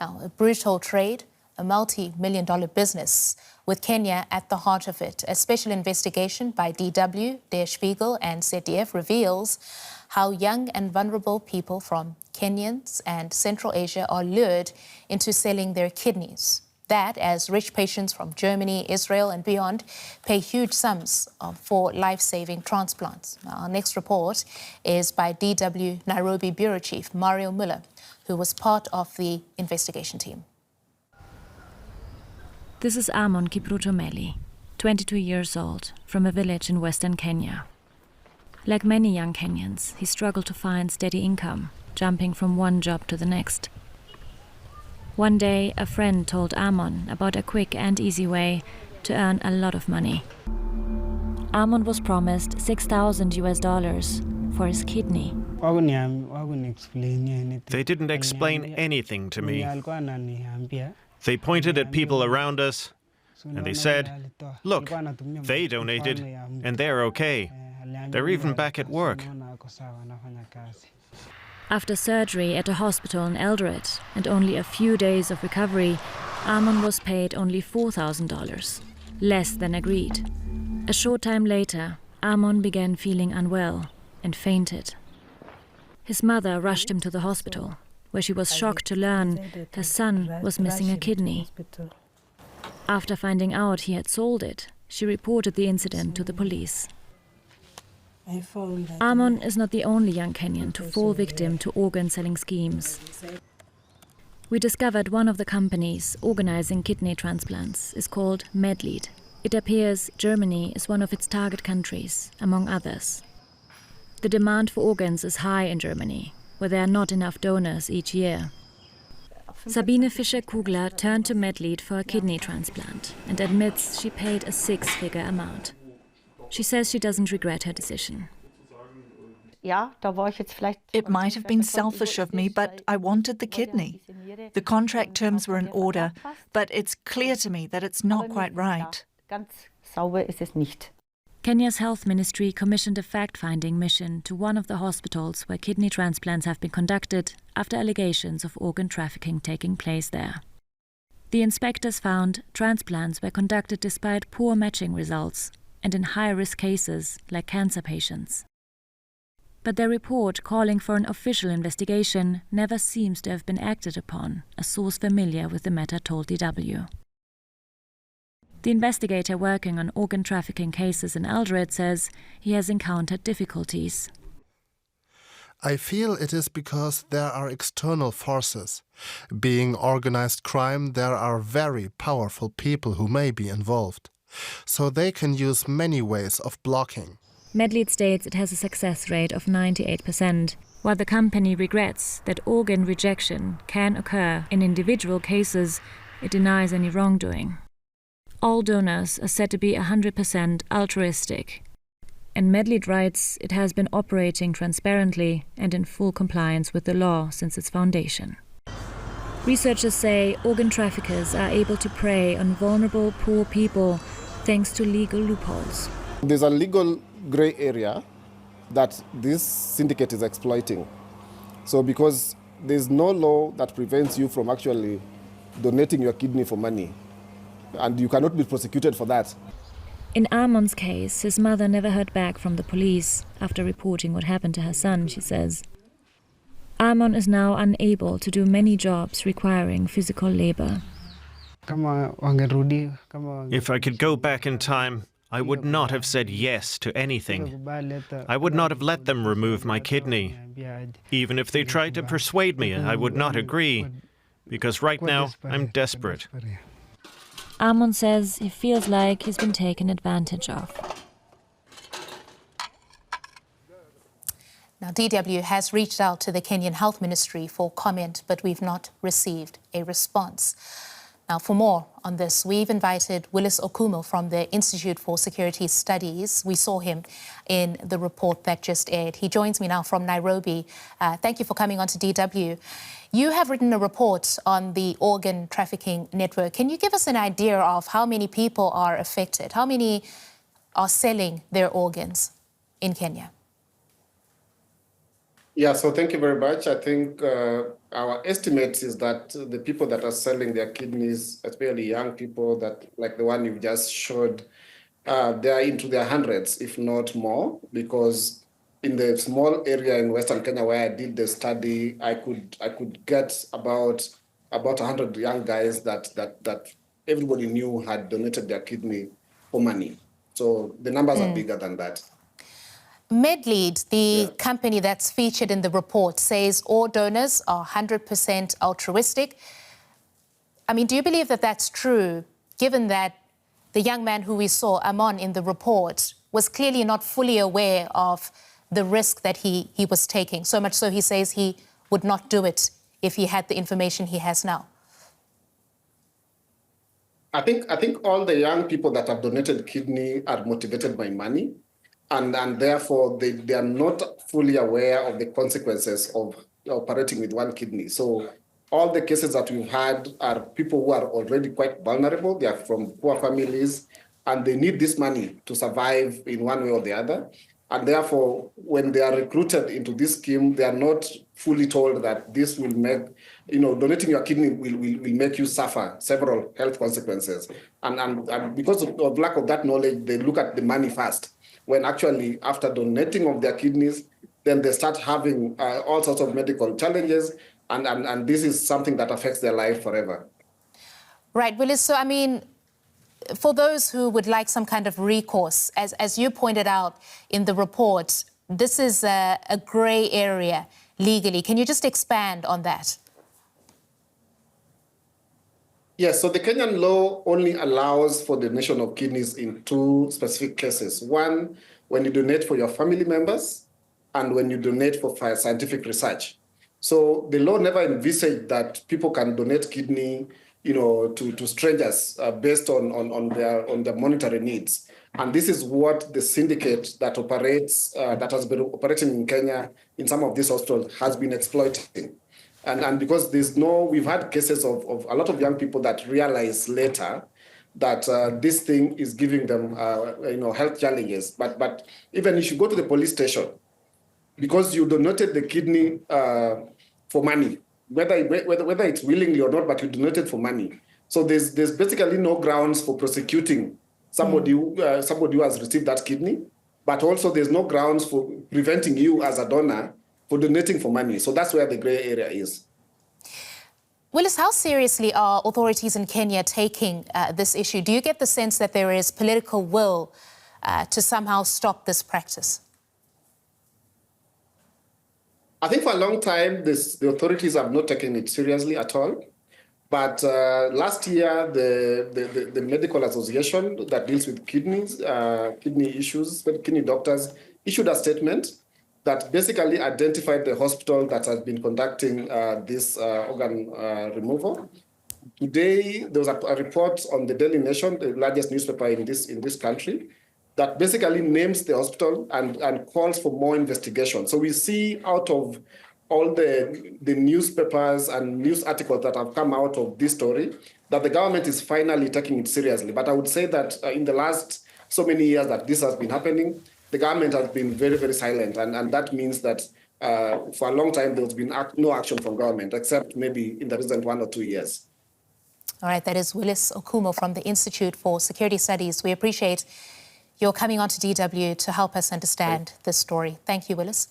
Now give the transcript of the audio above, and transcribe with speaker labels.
Speaker 1: Now, a brutal trade, a multi-million-dollar business, with Kenya at the heart of it. A special investigation by DW, Der Spiegel and ZDF reveals how young and vulnerable people from Kenyans and Central Asia are lured into selling their kidneys. That as rich patients from Germany, Israel and beyond pay huge sums for life-saving transplants. Now, our next report is by DW Nairobi Bureau Chief Mariel Müller, who was part of the investigation team.
Speaker 2: This is Amon Kipruto-Meli, 22 years old, from a village in western Kenya. Like many young Kenyans, he struggled to find steady income, jumping from one job to the next. One day, a friend told Amon about a quick and easy way to earn a lot of money. Amon was promised $6,000 for his kidney.
Speaker 3: They didn't explain anything to me. They pointed at people around us and they said, "Look, they donated and they're okay. They're even back at work."
Speaker 2: After surgery at a hospital in Eldoret and only a few days of recovery, Amon was paid only $4,000, less than agreed. A short time later, Amon began feeling unwell and fainted. His mother rushed him to the hospital, where she was shocked to learn her son was missing a kidney. After finding out he had sold it, she reported the incident to the police. Amon is not the only young Kenyan to fall victim to organ-selling schemes. We discovered one of the companies organizing kidney transplants is called Medlead. It appears Germany is one of its target countries, among others. The demand for organs is high in Germany, where there are not enough donors each year. Sabine Fischer-Kugler turned to Medlead for a kidney transplant and admits she paid a six-figure amount. She says she doesn't regret her decision.
Speaker 4: It might have been selfish of me, but I wanted the kidney. The contract terms were in order, but it's clear to me that it's not quite right.
Speaker 2: Kenya's health ministry commissioned a fact-finding mission to one of the hospitals where kidney transplants have been conducted after allegations of organ trafficking taking place there. The inspectors found transplants were conducted despite poor matching results and in high-risk cases like cancer patients. But their report calling for an official investigation never seems to have been acted upon, a source familiar with the matter told DW. The investigator working on organ trafficking cases in Eldoret says he has encountered difficulties.
Speaker 5: I feel it is because there are external forces. Being organized crime, there are very powerful people who may be involved. So they can use many ways of blocking.
Speaker 2: Medlead states it has a success rate of 98%, while the company regrets that organ rejection can occur in individual cases. It denies any wrongdoing. All donors are said to be 100% altruistic. And Medlead writes it has been operating transparently and in full compliance with the law since its foundation. Researchers say organ traffickers are able to prey on vulnerable, poor people thanks to legal loopholes.
Speaker 6: There's a legal gray area that this syndicate is exploiting. So because there's no law that prevents you from actually donating your kidney for money, and you cannot be prosecuted for that.
Speaker 2: In Amon's case, his mother never heard back from the police after reporting what happened to her son, she says. Amon is now unable to do many jobs requiring physical labor.
Speaker 3: If I could go back in time, I would not have said yes to anything. I would not have let them remove my kidney. Even if they tried to persuade me, I would not agree, because right now I'm desperate.
Speaker 2: Amon says he feels like he's been taken advantage of.
Speaker 1: Now, DW has reached out to the Kenyan Health Ministry for comment, but we've not received a response. Now, for more on this, we've invited Willis Okumo from the Institute for Security Studies. We saw him in the report that just aired. He joins me now from Nairobi. Thank you for coming on to DW. You have written a report on the organ trafficking network. Can you give us an idea of how many people are affected? How many are selling their organs in Kenya?
Speaker 6: Yeah, so thank you very much. I think our estimate is that the people that are selling their kidneys, especially young people, that like the one you just showed, they are into their hundreds, if not more, because in the small area in Western Kenya where I did the study, I could get about 100 young guys that everybody knew had donated their kidney for money. So the numbers are bigger than that.
Speaker 1: MedLead, the company that's featured in the report, says all donors are 100% altruistic. I mean, do you believe that that's true, given that the young man who we saw, Amon, in the report, was clearly not fully aware of the risk that he was taking, so much so he says he would not do it if he had the information he has now?
Speaker 6: I think all the young people that have donated kidney are motivated by money. And therefore, they are not fully aware of the consequences of operating with one kidney. So all the cases that we've had are people who are already quite vulnerable. They are from poor families, and they need this money to survive in one way or the other. And therefore, when they are recruited into this scheme, they are not fully told that this will make, donating your kidney will make you suffer several health consequences. And because of lack of that knowledge, they look at the money first, when actually after donating of their kidneys, then they start having all sorts of medical challenges, and this is something that affects their life forever.
Speaker 1: Right, Willis. So, I mean, for those who would like some kind of recourse, as you pointed out in the report, this is a grey area legally. Can you just expand on that?
Speaker 6: Yes, so the Kenyan law only allows for donation of kidneys in two specific cases. One, when you donate for your family members, and when you donate for scientific research. So the law never envisaged that people can donate kidney, to strangers based on their monetary needs. And this is what the syndicate that operates, that has been operating in Kenya in some of these hospitals has been exploiting. And because we've had cases of a lot of young people that realize later that this thing is giving them, health challenges. But even if you go to the police station, because you donated the kidney for money, whether it's willingly or not, but you donated for money. So there's basically no grounds for prosecuting somebody who has received that kidney, but also there's no grounds for preventing you as a donor for donating for money. So that's where the grey area is.
Speaker 1: Willis, how seriously are authorities in Kenya taking this issue? Do you get the sense that there is political will to somehow stop this practice?
Speaker 6: I think for a long time, the authorities have not taken it seriously at all. But last year, the medical association that deals with kidneys, kidney issues, kidney doctors, issued a statement that basically identified the hospital that has been conducting this organ removal. Today, there was a report on the Daily Nation, the largest newspaper in this country, that basically names the hospital and calls for more investigation. So we see out of all the newspapers and news articles that have come out of this story that the government is finally taking it seriously. But I would say that in the last so many years that this has been happening, the government has been very, very silent. And that means that for a long time, there's been no action from government, except maybe in the recent 1 or 2 years.
Speaker 1: All right, that is Willis Okumo from the Institute for Security Studies. We appreciate your coming on to DW to help us understand this story. Thank you, Willis.